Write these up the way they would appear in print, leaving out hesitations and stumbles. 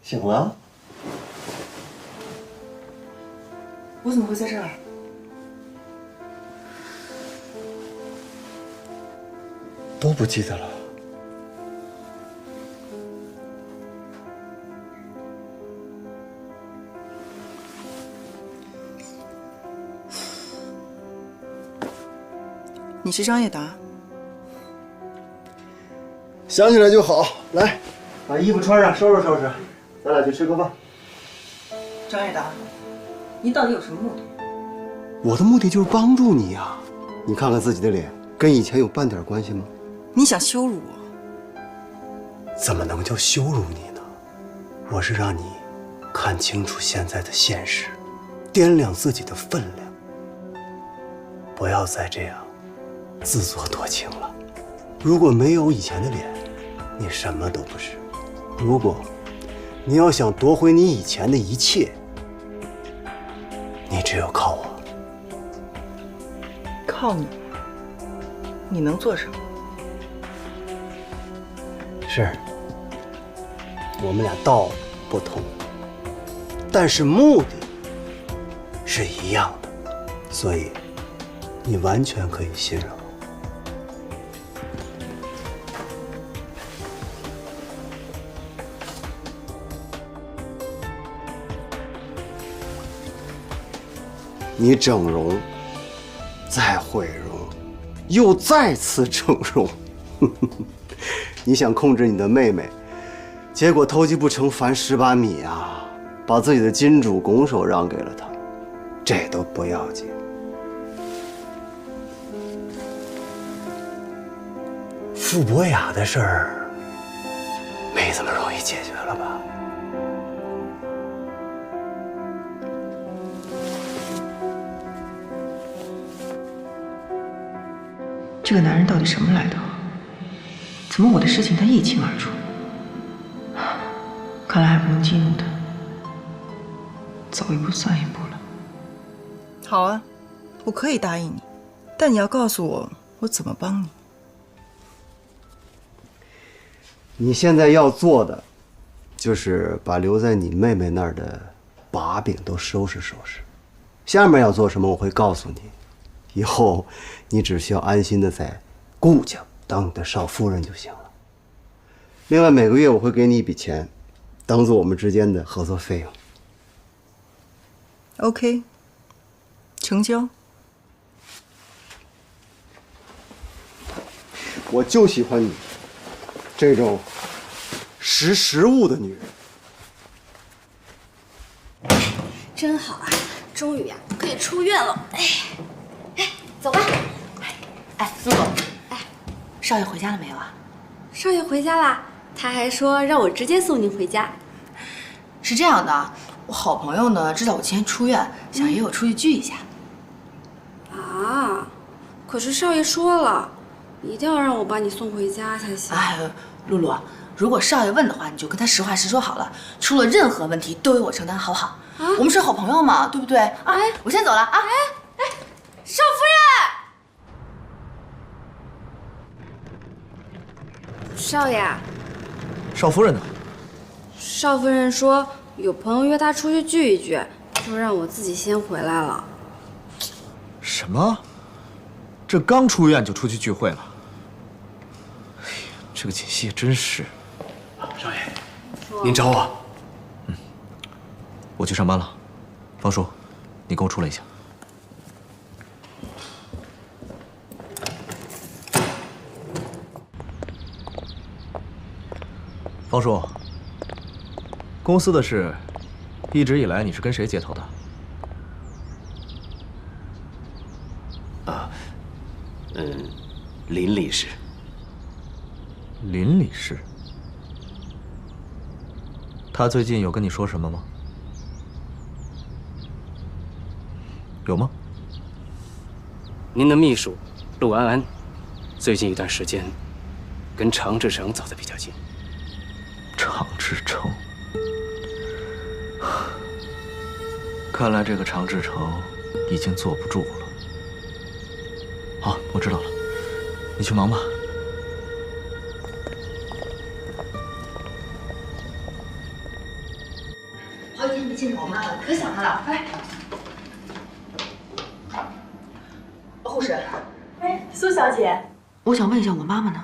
醒了？我怎么会在这儿？都不记得了。你是张叶达？想起来就好。来，把衣服穿上，收拾收拾，咱俩去吃个饭。张叶达，你到底有什么目的？我的目的就是帮助你呀。你看看自己的脸，跟以前有半点关系吗？你想羞辱我？怎么能叫羞辱你呢？我是让你看清楚现在的现实，掂量自己的分量，不要再这样自作多情了。如果没有以前的脸，你什么都不是。如果你要想夺回你以前的一切，你只有靠我。靠你？你能做什么？是，我们俩道不同，但是目的是一样的，所以你完全可以信任我。你整容，再毁容，又再次整容，你想控制你的妹妹，结果偷鸡不成反蚀把米啊，把自己的金主拱手让给了她，这都不要紧。傅博雅的事儿，没这么容易解决了吧？这个男人到底什么来头？怎么我的事情他一清二楚？看来还不能激怒他，走一步算一步了。好啊，我可以答应你，但你要告诉我我怎么帮你。你现在要做的，就是把留在你妹妹那儿的把柄都收拾收拾。下面要做什么，我会告诉你。以后你只需要安心的在顾家当你的少夫人就行了。另外每个月我会给你一笔钱，当做我们之间的合作费用。OK， 成交。我就喜欢你这种识时务的女人。真好啊，终于呀可以出院了。哎，走吧。哎，陆总，哎，少爷回家了没有啊？少爷回家啦，他还说让我直接送您回家。是这样的，我好朋友呢知道我今天出院，想约我出去聚一下。啊，可是少爷说了，一定要让我把你送回家才行。哎，露露，如果少爷问的话，你就跟他实话实说好了，出了任何问题都由我承担，好不好？啊，我们是好朋友嘛，对不对？啊，我先走了啊。少夫人，少爷，少夫人呢？少夫人说有朋友约她出去聚一聚，就让我自己先回来了。什么？这刚出院就出去聚会了？哎呀，这个锦溪也真是。少爷，您找我？我去上班了。方叔，你跟我出来一下。方叔，公司的事，一直以来你是跟谁接头的？林理事。林理事，他最近有跟你说什么吗？有吗？您的秘书陆安安，最近一段时间跟常志成走得比较近。常志成，看来这个常志成已经坐不住了。好，我知道了，你去忙吧。见着我妈了，可想她了。来，护士，哎，苏小姐，我想问一下我妈妈呢？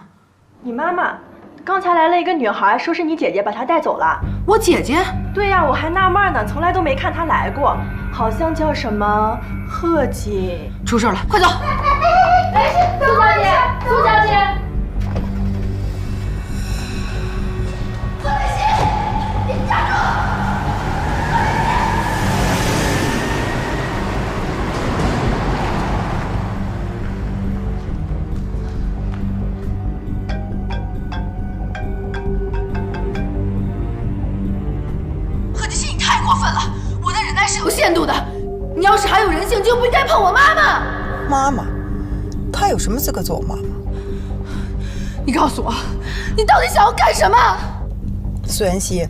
你妈妈刚才来了一个女孩，说是你姐姐把她带走了。我姐姐？对呀，我还纳闷呢，从来都没看她来过，好像叫什么贺锦。出事了，快走！哎，苏小姐，苏小姐。 是有限度的，你要是还有人性，就不应该碰我妈妈。妈妈，她有什么资格做我妈妈？你告诉我，你到底想要干什么？苏妍希，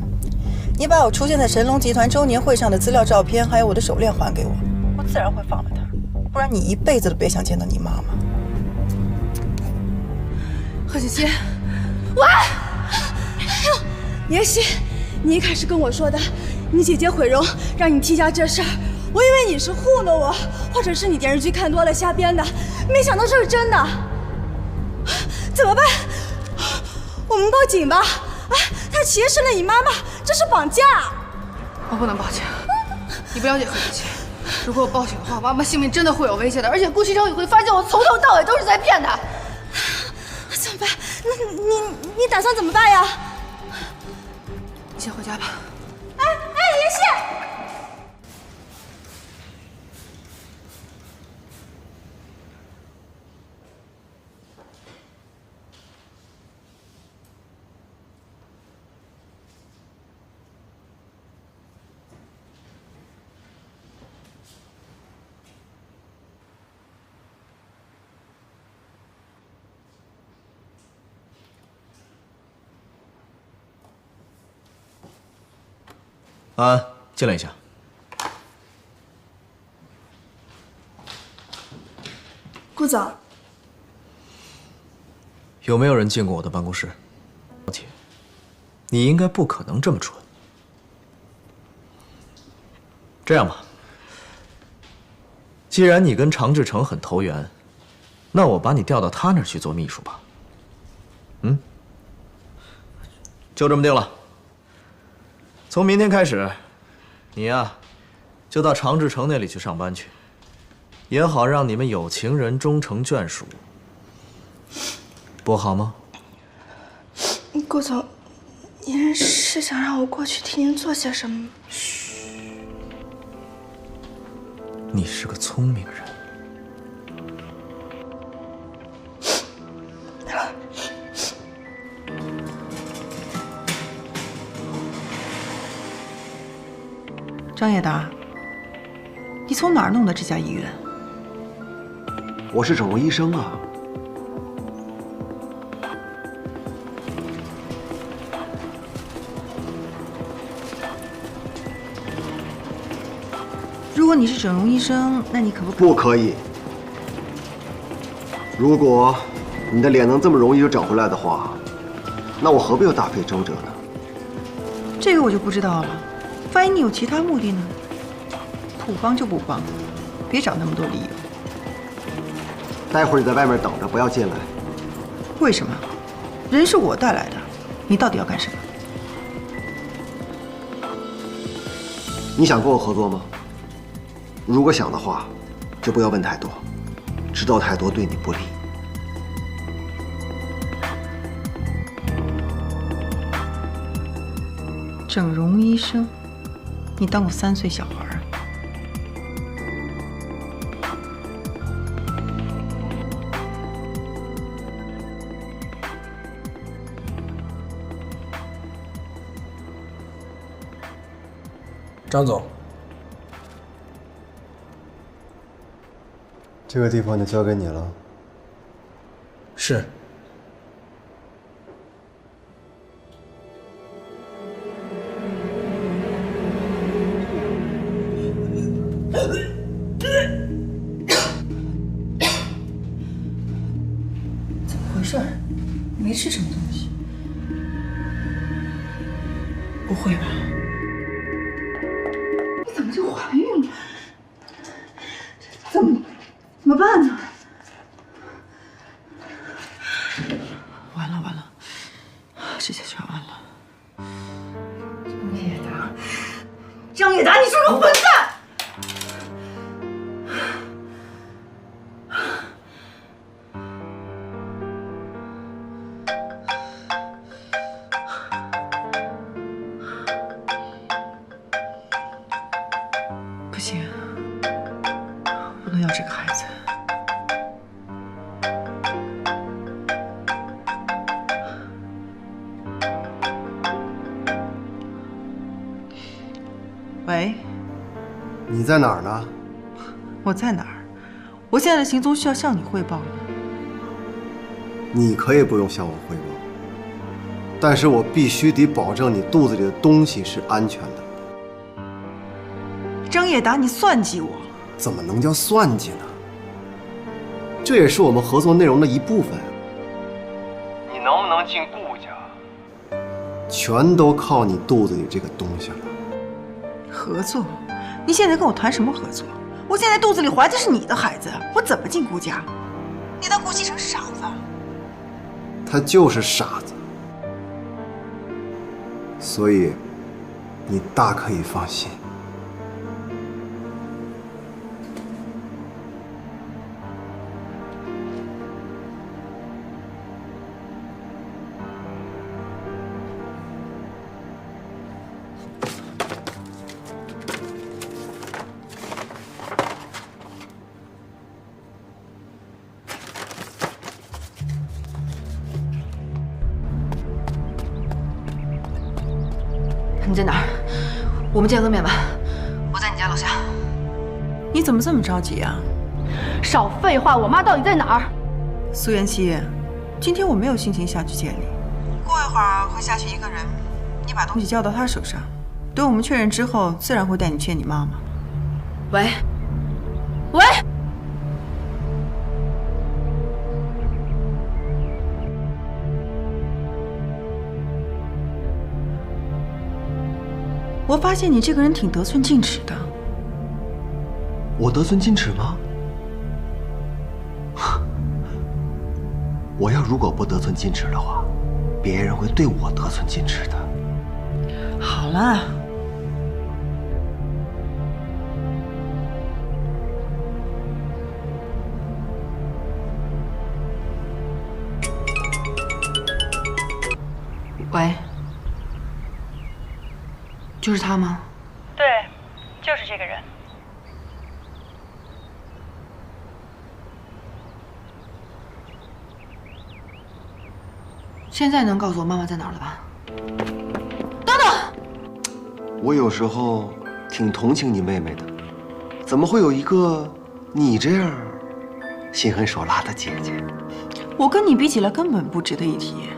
你把我出现在神龙集团周年会上的资料、照片，还有我的手链还给我，我自然会放了她。不然你一辈子都别想见到你妈妈。贺锦熙，喂，妍希，你一开始跟我说的。 你姐姐毁容，让你替下这事儿，我以为你是糊弄我，或者是你电视剧看多了瞎编的，没想到这是真的。怎么办？我们报警吧！啊，他挟持了你妈妈，这是绑架。我不能报警，你不了解贺锦熙。如果我报警的话，妈妈性命真的会有危险的，而且顾西城也会发现我从头到尾都是在骗他。怎么办？那你打算怎么办呀？你先回家吧。 妍希，安安，进来一下。顾总，有没有人进过我的办公室？姐，你应该不可能这么蠢。这样吧，既然你跟常志成很投缘，那我把你调到他那儿去做秘书吧。嗯，就这么定了。 从明天开始，你呀，就到常志成那里去上班去，也好让你们有情人终成眷属，不好吗？顾总，您是想让我过去替您做些什么？嘘，你是个聪明人。张叶达，你从哪儿弄的这家医院？我是整容医生啊。如果你是整容医生，那你可不可以？不可以。如果你的脸能这么容易就整回来的话，那我何必要大费周折呢？这个我就不知道了。 万一你有其他目的呢？不帮就不帮，别找那么多理由。待会儿你在外面等着，不要进来。为什么？人是我带来的，你到底要干什么？你想跟我合作吗？如果想的话，就不要问太多，知道太多对你不利。 整容医生，你当过3岁小孩啊？张总，这个地方就交给你了。是。 怎么回事？没吃什么东西？不会吧？么办呢？完了完了，这下全完了。张叶达，张叶达，你是个混蛋！不行，不能要这个孩子。喂，你在哪儿呢？我在哪儿？我现在的行踪需要向你汇报吗？你可以不用向我汇报，但是我必须得保证你肚子里的东西是安全的。张叶达，你算计我！怎么能叫算计呢？这也是我们合作内容的一部分。你能不能进顾家，全都靠你肚子里这个东西了。合作？你现在跟我谈什么合作？我现在肚子里怀的是你的孩子，我怎么进顾家？你当顾西城傻子？他就是傻子，所以你大可以放心。你在哪儿？我们见个面吧。我在你家楼下。你怎么这么着急啊？少废话，我妈到底在哪儿？苏妍希，今天我没有心情下去见你。过一会儿会下去一个人，你把东西交到他手上，等我们确认之后，自然会带你见你妈妈。喂，喂。我发现你这个人挺得寸进尺的。我得寸进尺吗？我要如果不得寸进尺的话，别人会对我得寸进尺的。好了，喂，就是他吗？对，就是这个人。现在能告诉我妈妈在哪儿了吧？我有时候挺同情你妹妹的，怎么会有一个你这样心狠手辣的姐姐？我跟你比起来根本不值得一提。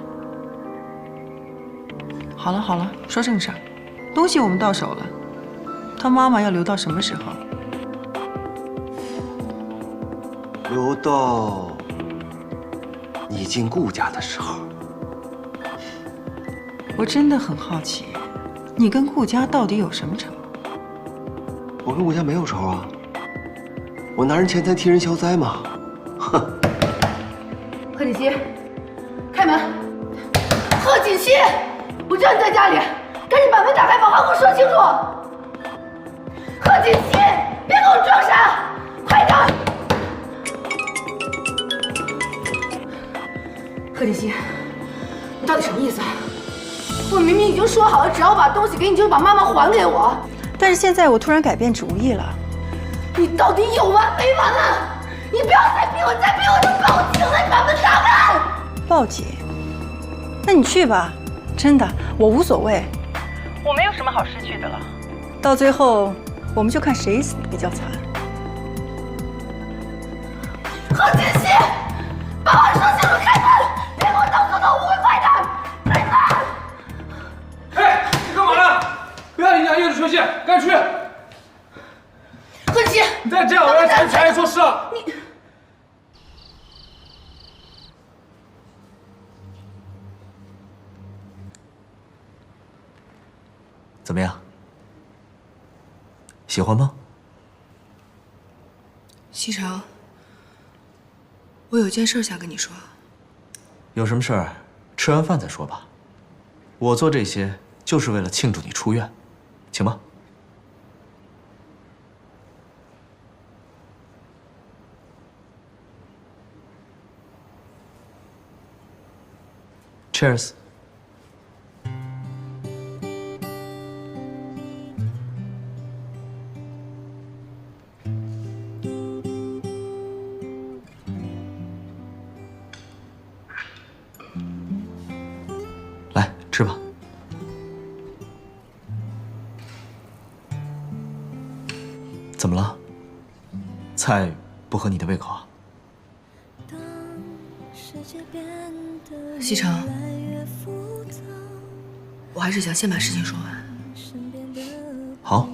好了好了，说正事儿，东西我们到手了，他妈妈要留到什么时候？留到你进顾家的时候。我真的很好奇，你跟顾家到底有什么仇？我跟顾家没有仇啊，我拿人钱财替人消灾嘛。哼。贺锦熙，开门！贺锦熙，我知道你在家里，赶紧把门打开，把话给我说清楚。贺锦熙，别给我装傻，快点！贺锦熙，你到底什么意思？我明明已经说好了，只要我把东西给你，就把妈妈还给我。但是现在我突然改变主意了。你到底有完没完啊？你不要再逼我，再逼我就报警了！你把门打开！报警？那你去吧，真的，我无所谓。我没有什么好失去的了。到最后，我们就看谁死的比较惨。贺锦熙，把话说清楚，开门！别给我当做头污，快点！开门！哎，你干嘛呢？不要影响业主休息，赶紧去！贺锦熙，你再这样，我要查你做事了。你。怎么样？喜欢吗？西城，我有件事想跟你说。有什么事儿，吃完饭再说吧。我做这些就是为了庆祝你出院，请吧。Cheers。来，吃吧。怎么了？菜不合你的胃口啊？西城，我还是想先把事情说完。好，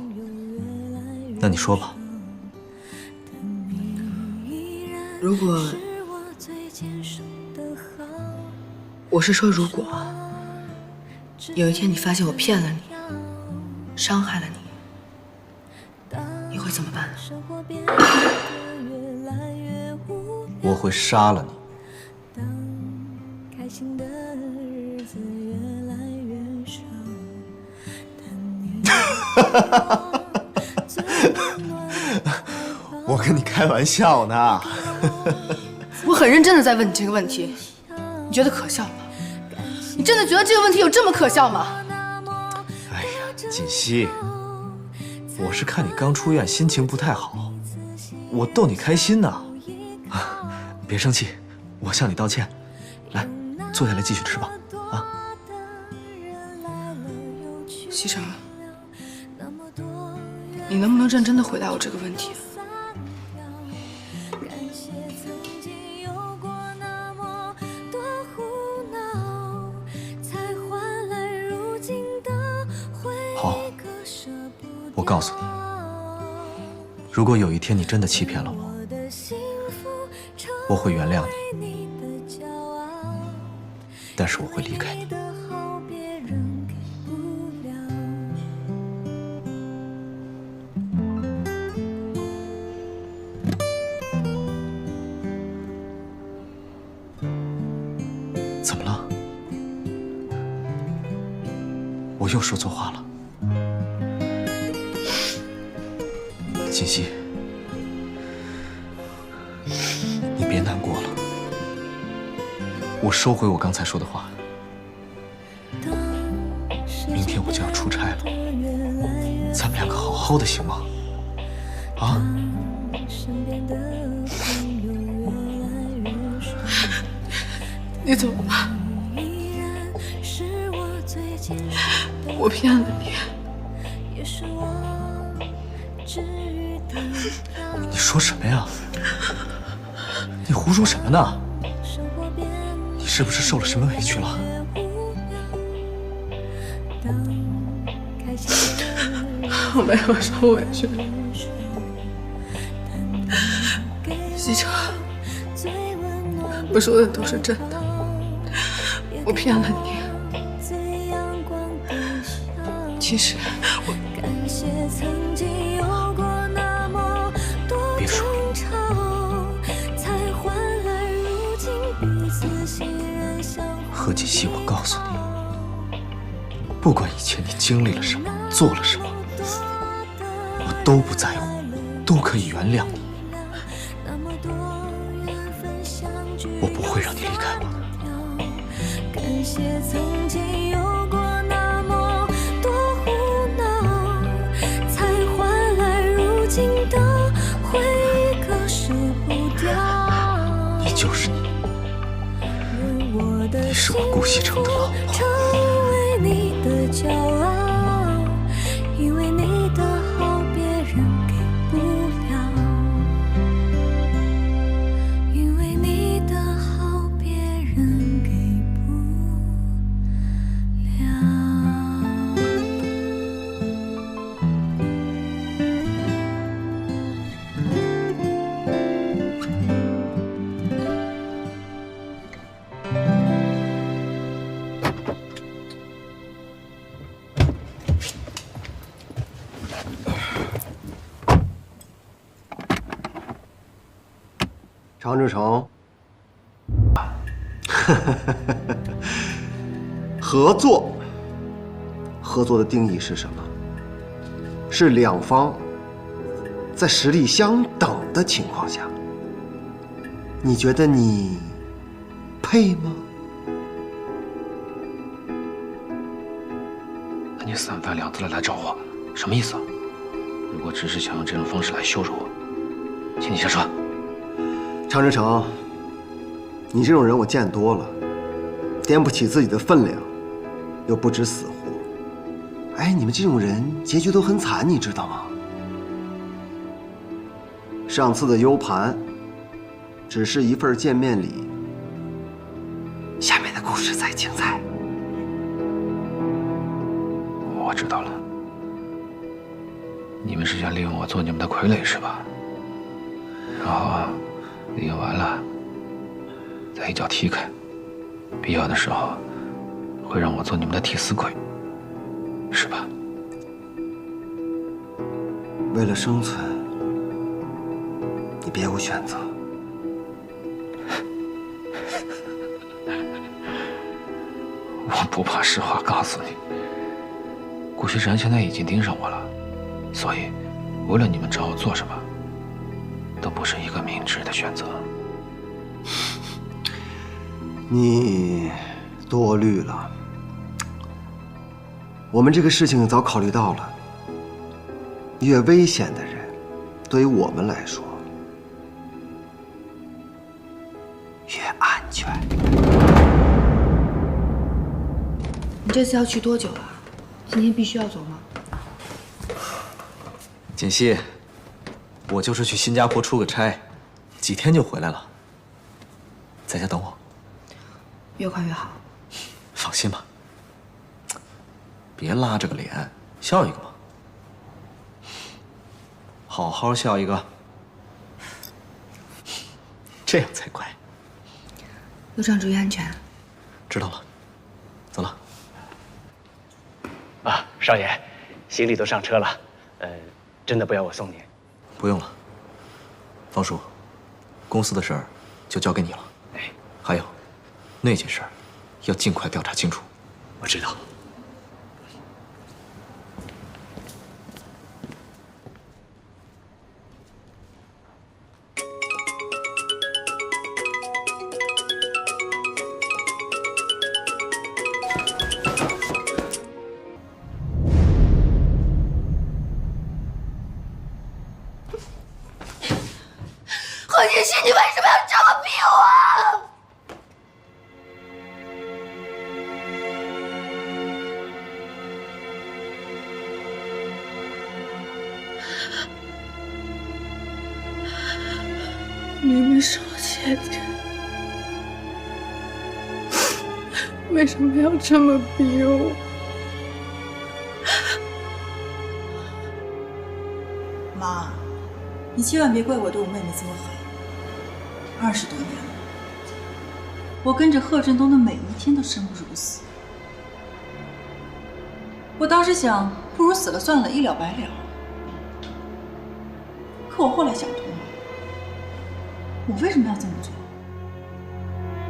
那你说吧。如果，我是说如果，有一天你发现我骗了你，伤害了你，你会怎么办？我会杀了你。我跟你开玩笑呢。我很认真的在问你这个问题，你觉得可笑吗？你真的觉得这个问题有这么可笑吗？哎呀，锦溪，我是看你刚出院，心情不太好，我逗你开心呢。别生气，我向你道歉。来，坐下来继续吃吧。啊，西城，你能不能认真的回答我这个问题？好，我告诉你，如果有一天你真的欺骗了我，我会原谅你，但是我会离开你。怎么了？我又说错话了。锦溪，你别难过了，我收回我刚才说的话。明天我就要出差了，咱们两个好好的行吗？啊？你走吧，我骗了你。你说什么呀？你胡说什么呢？你是不是受了什么委屈了？我没有受委屈，西城，我说的都是真的，我骗了你。其实我别说，何锦溪，我告诉你，不管以前你经历了什么，做了什么，我都不在乎，都可以原谅你。我不会让你离开我的。感谢曾经有过那么多胡闹，才换来如今的回忆，可舍不掉。你就是你，你是我顾西城的老婆。成为你的骄傲，因为你的好别人给不了，因为你的好别人给不了。常志成，合作，合作的定义是什么？是两方在实力相等的情况下，你觉得你配吗？那你三番两次的来找我，什么意思啊？如果只是想用这种方式来羞辱我，请你下车。常志成，你这种人我见多了，掂不起自己的分量，又不知死活。哎，你们这种人结局都很惨，你知道吗？上次的 U 盘只是一份见面礼，下面的故事才精彩。我知道了，你们是想利用我做你们的傀儡是吧？然后利用完了，再一脚踢开，必要的时候会让我做你们的替死鬼，是吧？为了生存，你别无选择。我不怕实话告诉你，顾学禅现在已经盯上我了，所以无论你们找我做什么，都不是一个明智的选择。你多虑了，我们这个事情早考虑到了，越危险的人，对于我们来说越安全。你这次要去多久啊？今天必须要走吗？锦溪，我就是去新加坡出个差，几天就回来了，在家等我。越快越好。放心吧，别拉着个脸，笑一个嘛，好好笑一个，这样才乖。路上注意安全。知道了，走了。啊，少爷，行李都上车了，真的不要我送您？不用了，方叔，公司的事儿就交给你了。哎，还有，那件事儿要尽快调查清楚。我知道。何锦熙，你为什么要这么逼我？明明是我姐姐，为什么要这么逼我？妈，你千万别怪我对我妹妹这么狠。20多年了，我跟着贺振东的每一天都生不如死。我当时想，不如死了算了，一了百了。可我后来想通了，我为什么要这么做？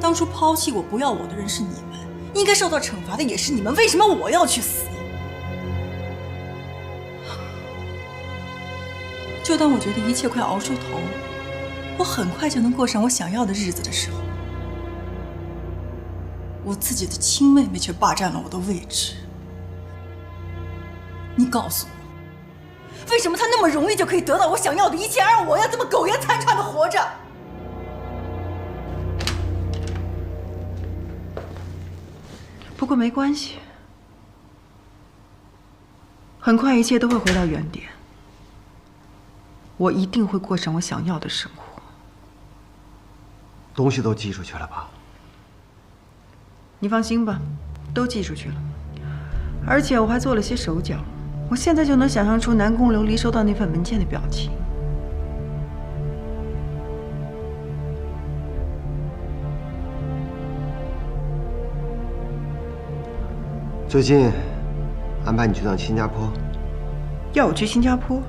当初抛弃我、不要我的人是你们，应该受到惩罚的也是你们，为什么我要去死？就当我觉得一切快熬出头，我很快就能过上我想要的日子的时候，我自己的亲妹妹却霸占了我的位置。你告诉我，为什么她那么容易就可以得到我想要的一切，而我要这么苟延残喘的活着？不过没关系，很快一切都会回到原点。我一定会过上我想要的生活。东西都寄出去了吧？你放心吧，都寄出去了。而且我还做了些手脚，我现在就能想象出南宫琉璃收到那份文件的表情。最近安排你去趟新加坡。要我去新加坡？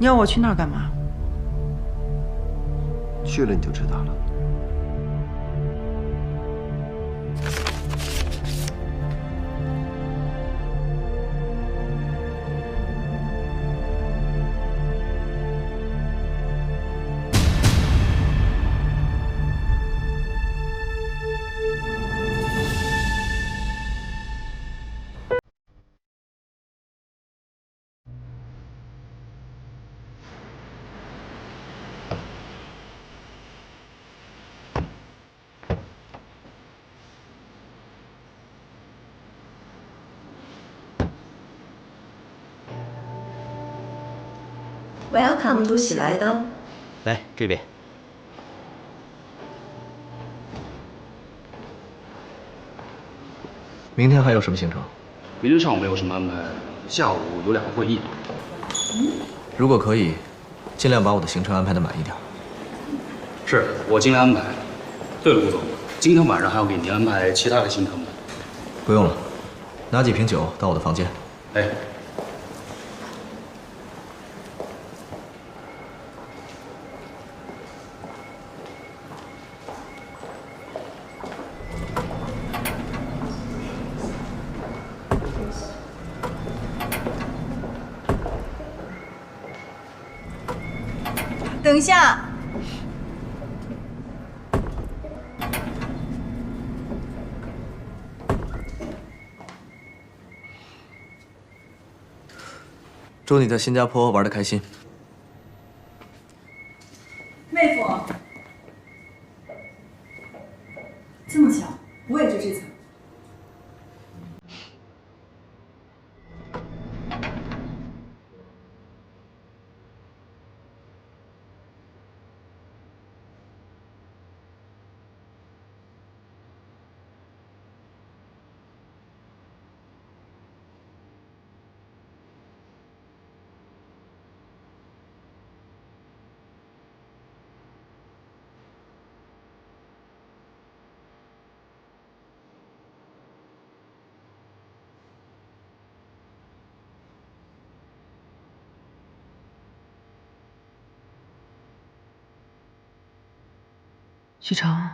你要我去那儿干嘛？去了你就知道了。Welcome to 喜来登。来这边。明天还有什么行程？明天上午没有什么安排，下午有2个会议。如果可以，尽量把我的行程安排的满意点。是我尽量安排。对了，顾总，今天晚上还要给您安排其他的行程吗？不用了，拿几瓶酒到我的房间。哎。等一下，祝你在新加坡玩得开心。妹夫，这么巧，我也住这层。许成，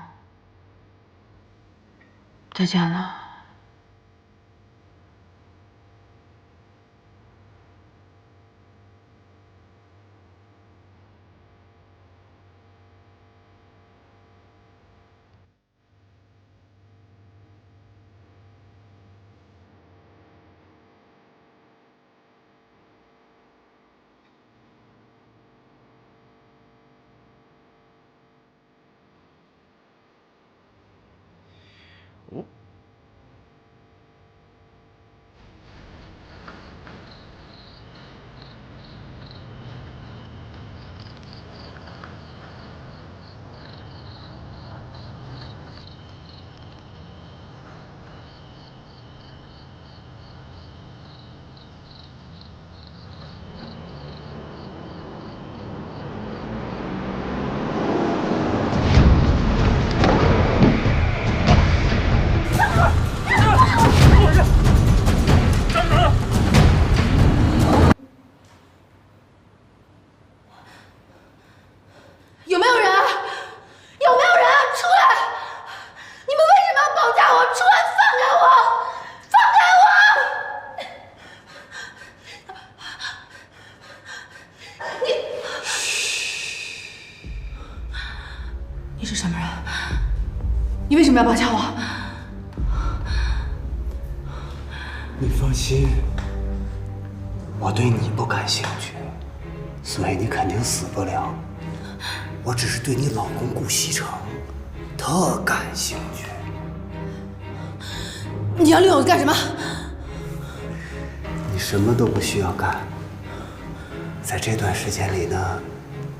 再见了。你是什么人？你为什么要绑架我？你放心，我对你不感兴趣，所以你肯定死不了。我只是对你老公顾西城特感兴趣。你要利用我干什么？你什么都不需要干，在这段时间里呢，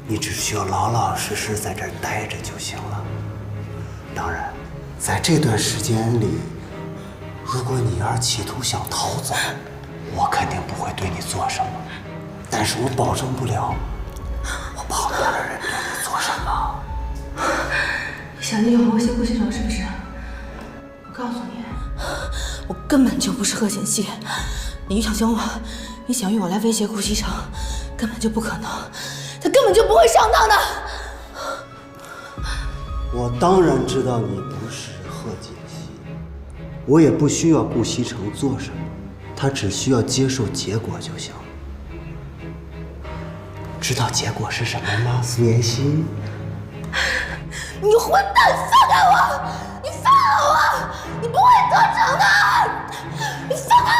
你只需要老老实实在这儿待着就行了。当然，在这段时间里，如果你要是企图想逃走，我肯定不会对你做什么，但是我保证不了我旁边的人对你做什么。你想利用我威胁顾西城是不是？我告诉你，我根本就不是贺锦熙。你想凶我，你想用我来威胁顾西城，根本就不可能，他根本就不会上当的。我当然知道你不是贺锦熙，我也不需要顾西城做什么，他只需要接受结果就行。知道结果是什么吗，苏妍希？你混蛋，放开我！你放开我！你不会得逞的！你放开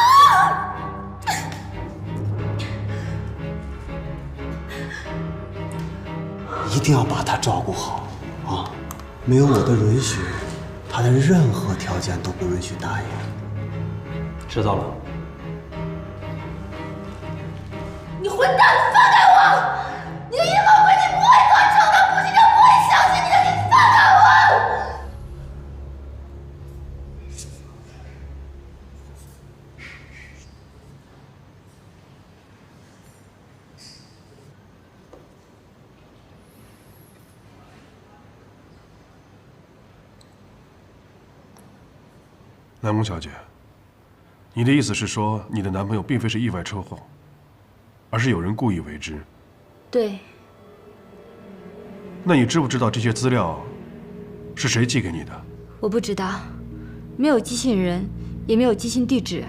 我！一定要把他照顾好啊！没有我的允许，他的任何条件都不允许答应。知道了。你混蛋，放开我！南宫小姐，你的意思是说，你的男朋友并非是意外车祸，而是有人故意为之？对。那你知不知道这些资料是谁寄给你的？我不知道，没有寄信人，也没有寄信地址。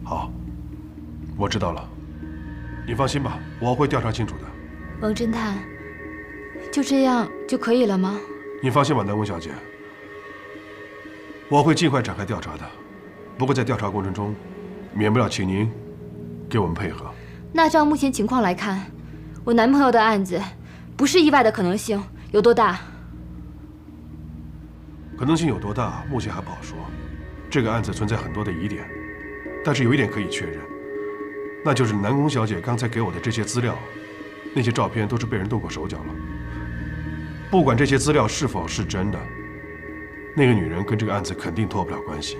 好，我知道了。你放心吧，我会调查清楚的。王侦探，就这样就可以了吗？你放心吧，南宫小姐，我会尽快展开调查的。不过在调查过程中，免不了请您给我们配合。那照目前情况来看，我男朋友的案子不是意外的可能性有多大？可能性有多大，目前还不好说。这个案子存在很多的疑点，但是有一点可以确认，那就是南宫小姐刚才给我的这些资料，那些照片都是被人动过手脚了。不管这些资料是否是真的，那个女人跟这个案子肯定脱不了关系。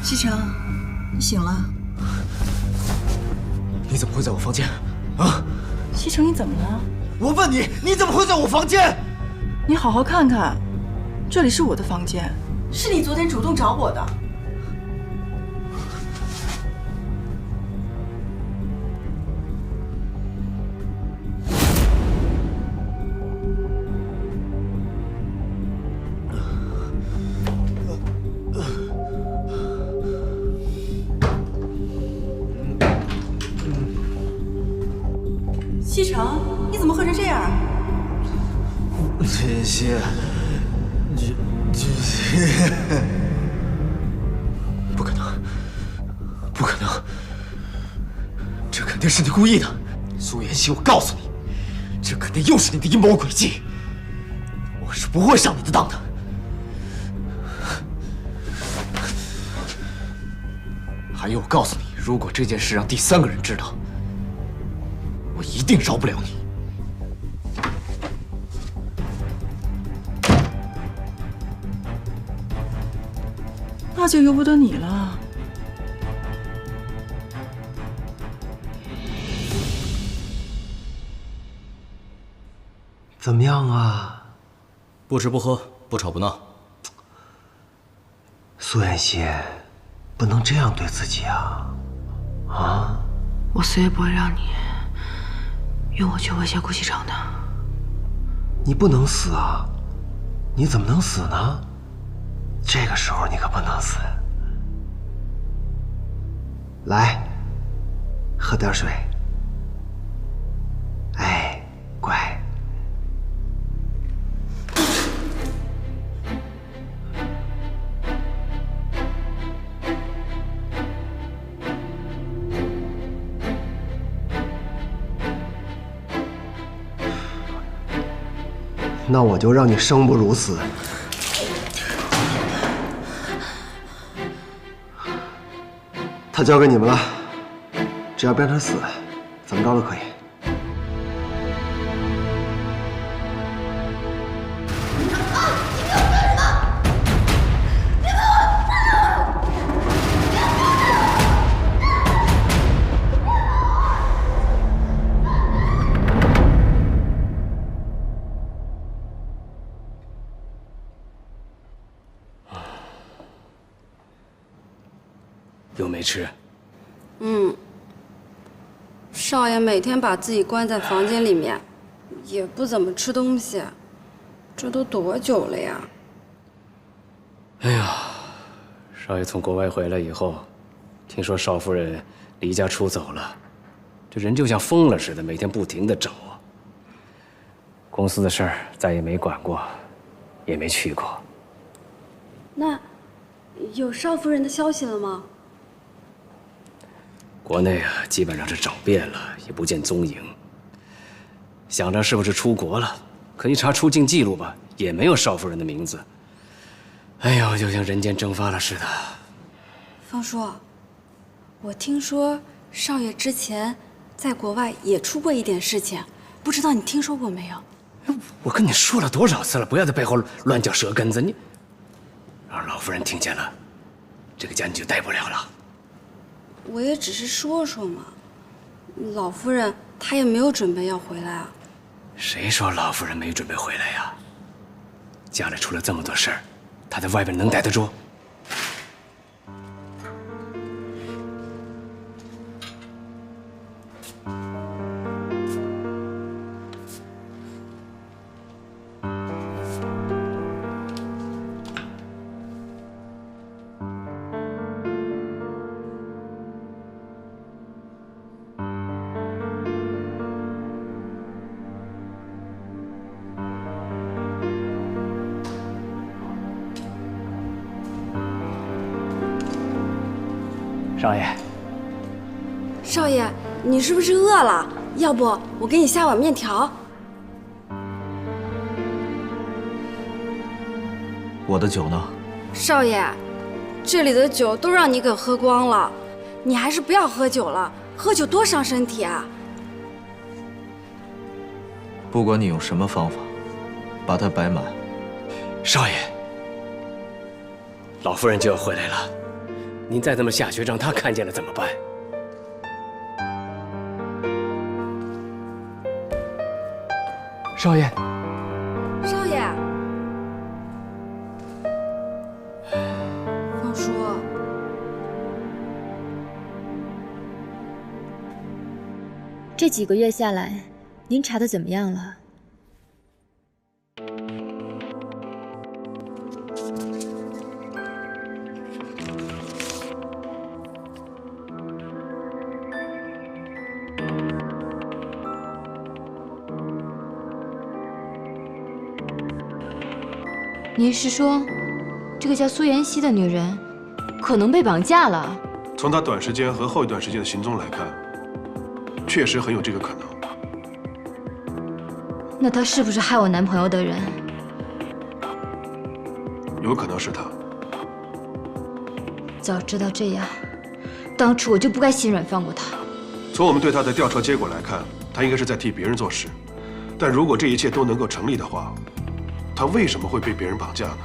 西城，你醒了？你怎么会在我房间？啊！西城，你怎么了？我问你，你怎么会在我房间？你好好看看，这里是我的房间，是你昨天主动找我的。西城，你怎么喝成这样？这些，不可能，不可能，这肯定是你故意的，苏妍希，我告诉你，这肯定又是你的阴谋诡计，我是不会上你的当的。还有，我告诉你，如果这件事让第三个人知道，我一定饶不了你。那就由不得你了。怎么样啊？不吃不喝，不吵不闹。苏妍希，不能这样对自己啊！啊！我死也不会让你用我去威胁顾西城的。你不能死啊！你怎么能死呢？这个时候你可不能死。来，喝点水。哎，乖。那我就让你生不如死。他交给你们了，只要别让他死，怎么着都可以。又没吃。少爷每天把自己关在房间里面，也不怎么吃东西，这都多久了呀？哎呀，少爷从国外回来以后，听说少夫人离家出走了，这人就像疯了似的，每天不停地找。公司的事儿再也没管过，也没去过。那有少夫人的消息了吗？国内啊，基本上是找遍了，也不见踪影。想着是不是出国了，可一查出境记录吧，也没有少夫人的名字。哎呦，就像人间蒸发了似的。方叔，我听说少爷之前在国外也出过一点事情，不知道你听说过没有？我跟你说了多少次了，不要在背后乱嚼舌根子，你让老夫人听见了，这个家你就待不了了。我也只是说说嘛，老夫人她也没有准备要回来啊。谁说老夫人没准备回来呀？家里出了这么多事儿，她在外边能待得住？少爷，少爷，你是不是饿了？要不我给你下碗面条。我的酒呢？少爷，这里的酒都让你给喝光了，你还是不要喝酒了，喝酒多伤身体啊！不管你用什么方法，把它摆满。少爷，老夫人就要回来了。您再这么下去，让他看见了怎么办？少爷，少爷，方叔，这几个月下来，您查的怎么样了？您是说，这个叫苏妍希的女人可能被绑架了？从她短时间和后一段时间的行踪来看，确实很有这个可能。那她是不是害我男朋友的人？有可能是她。早知道这样，当初我就不该心软放过她。从我们对她的调查结果来看，她应该是在替别人做事。但如果这一切都能够成立的话，他为什么会被别人绑架呢？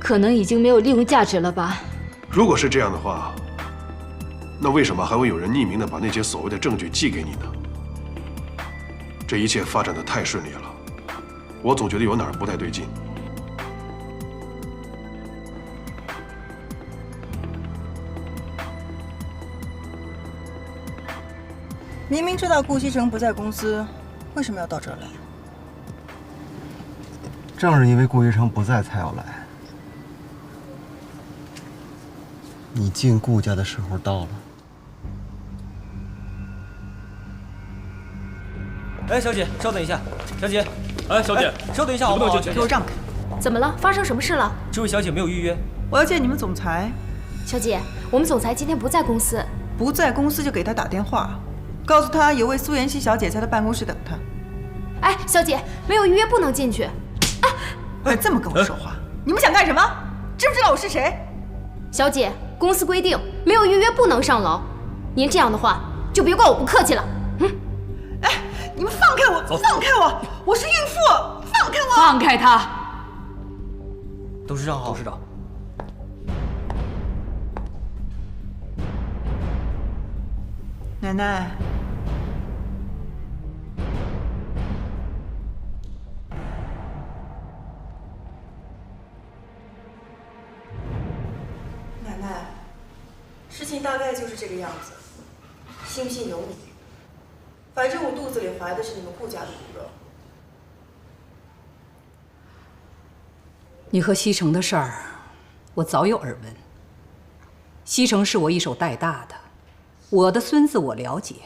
可能已经没有利用价值了吧。如果是这样的话，那为什么还会有人匿名的把那些所谓的证据寄给你呢？这一切发展的太顺利了，我总觉得有哪儿不太对劲。明明知道顾西城不在公司，为什么要到这儿来？正是因为顾一成不在，才要来。你进顾家的时候到了。哎，小姐，稍等一下。小姐，哎，小姐，稍等一下好不好？给我让开！怎么了？发生什么事了？这位小姐没有预约。我要见你们总裁。小姐，我们总裁今天不在公司。不在公司就给他打电话，告诉他有位苏妍希小姐在他办公室等他。哎，小姐，没有预约不能进去。敢这么跟我说话，你们想干什么？知不知道我是谁？小姐，公司规定没有预约不能上楼。您这样的话，就别怪我不客气了。哎，你们放开我！放开我！我是孕妇，放开我！放开他！董事长好。董事长，奶奶。事情大概就是这个样子，信不信由你。反正我肚子里怀的是你们顾家的骨肉。你和西城的事儿，我早有耳闻。西城是我一手带大的，我的孙子我了解，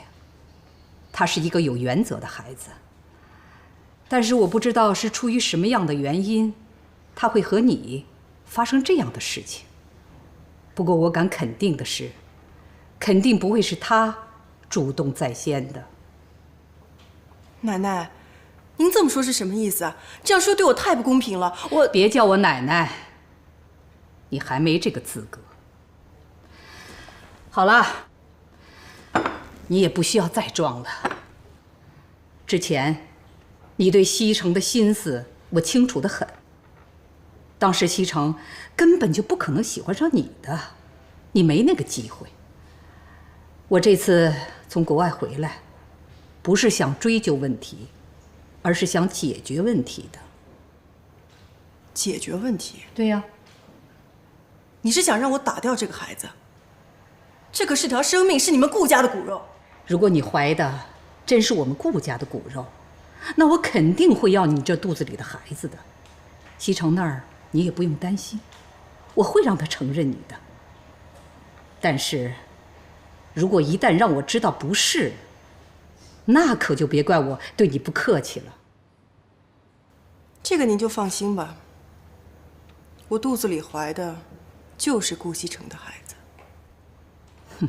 他是一个有原则的孩子。但是我不知道是出于什么样的原因，他会和你发生这样的事情。不过我敢肯定的是，肯定不会是他主动在先的。奶奶，您这么说是什么意思啊？这样说对我太不公平了。别叫我奶奶，你还没这个资格。好了，你也不需要再装了。之前你对西城的心思我清楚得很。当时西城根本就不可能喜欢上你的，你没那个机会。我这次从国外回来，不是想追究问题，而是想解决问题的。解决问题？对呀。你是想让我打掉这个孩子？这可是条生命，是你们顾家的骨肉。如果你怀的真是我们顾家的骨肉，那我肯定会要你这肚子里的孩子的。西城那儿你也不用担心，我会让他承认你的。但是，如果一旦让我知道不是，那可就别怪我对你不客气了。这个您就放心吧，我肚子里怀的就是顾西城的孩子。哼。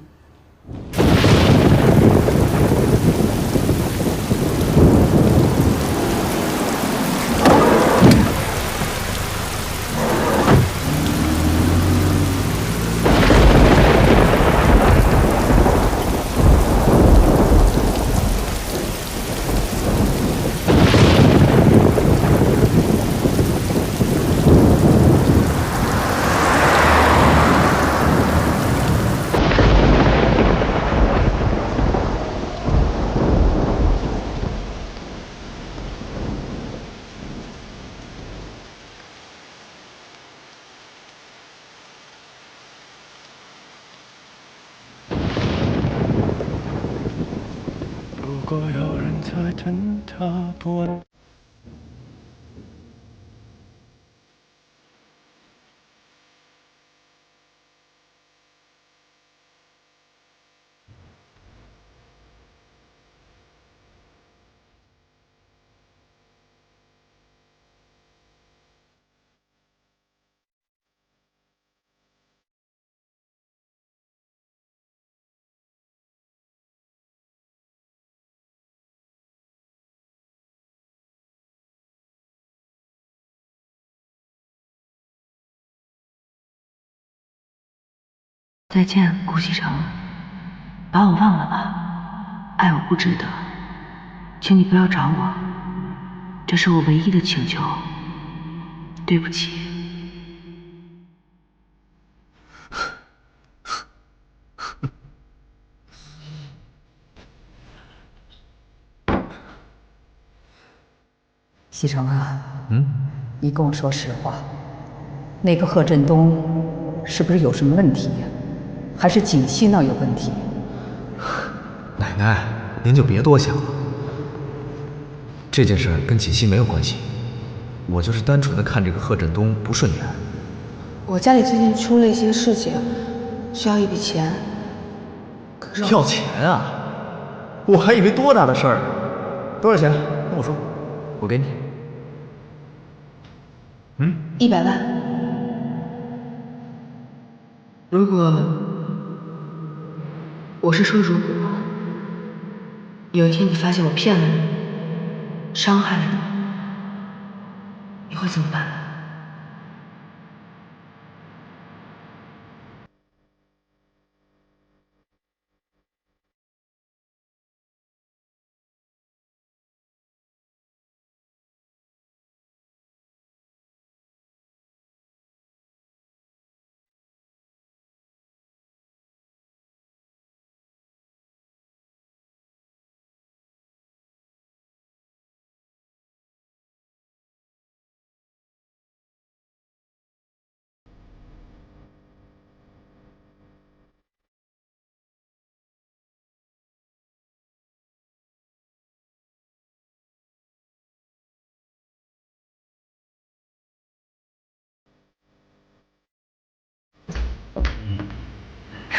如果有人在等他不安。再见，顾西城，把我忘了吧，爱我不值得，请你不要找我，这是我唯一的请求，对不起。西城啊，你跟我说实话，那个贺振东是不是有什么问题呀？还是景熙那儿有问题？奶奶，您就别多想了。这件事跟锦溪没有关系，我就是单纯的看这个贺振东不顺眼。我家里最近出了一些事情，需要一笔钱。要钱啊？我还以为多大的事儿。多少钱？跟我说，我给你。100万。如果，我是说如果，有一天你发现我骗了你，伤害了你，你会怎么办？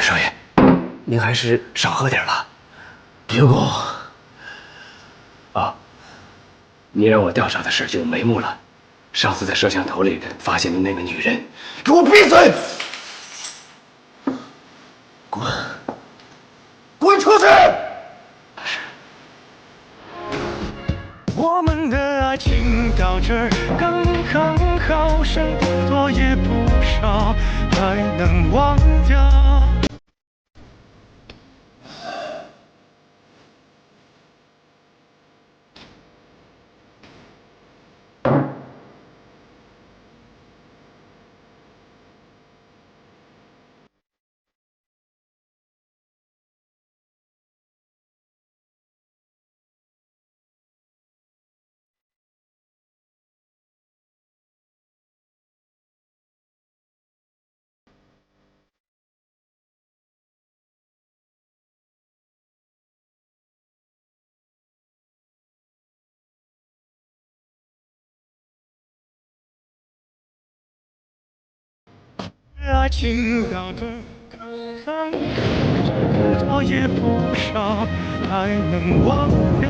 少爷，您还是少喝点吧。别过。啊，你让我调查的事就有眉目了。上次在摄像头里发现的那个女人，给我闭嘴！滚！滚出去！我们的爱情到这儿刚刚好，剩不多也不少，还能忘掉。爱情到这刚刚好，多也不少，还能忘掉。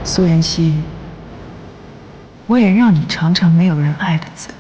苏妍希，我也让你尝尝没有人爱的滋味。